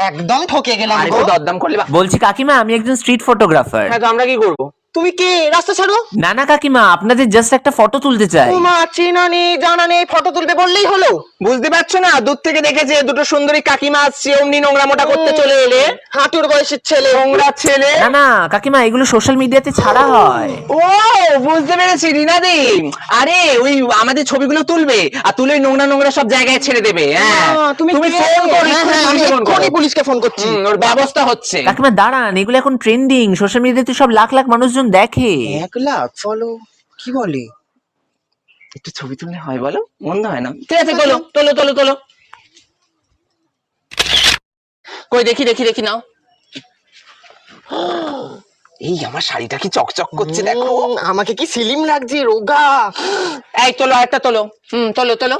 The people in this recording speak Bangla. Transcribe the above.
একদম ঠকে গেলাম আর গো। একটু দরদাম করলে বলছি কাকিমা, আমি একজন স্ট্রিট ফটোগ্রাফার। হ্যাঁ, তো আমরা কি করবো? তুমি কে? রাস্তা ছাড়ো। না না কাকিমা, আপনাদের জাস্ট একটা ফটো তুলতে চাই। তোমা চেনা নেই জানা নেই, ফটো তুলবে বললেই হলো। বুঝতে পারছো না? দূর থেকে দেখেছে দুটো সুন্দরী কাকিমা আসছে, অমনি নোংরা মোটা করতে চলে এলে। হাঁটুর বয়সের ছেলে। নোংরা ছেলে। না না কাকিমা, এগুলো সোশ্যাল মিডিয়াতে ছাড়া হয়। ও বুঝতে পেরেছি রিনাদি। আরে ওই আমাদের ছবিগুলো তুলবে আর তুলে নোংরা নোংরা সব জায়গায় ছেড়ে দেবে। হ্যাঁ, তুমি ফোন করো, আমি এক্ষুনি পুলিশকে ফোন করছি। ওর ব্যবস্থা হচ্ছে। কাকিমা দাঁড়ান, এগুলো এখন ট্রেন্ডিং, সোশ্যাল মিডিয়াতে সব লাখ লাখ মানুষজন দেখে। 1 লাখ ফলো? কি বলে? একটু ছবি তুললে হয় বলো? মন্দ হয় না। ঠিক আছে, তোলো তোলো তোলো তোলো। কই দেখি দেখি দেখি নাও। এই আমার শাড়িটা কি চকচক করছে দেখো। আমাকে কি সিলিম লাগছে, রোগা। এই তোলো, একটা তোলো। তোলো তোলো।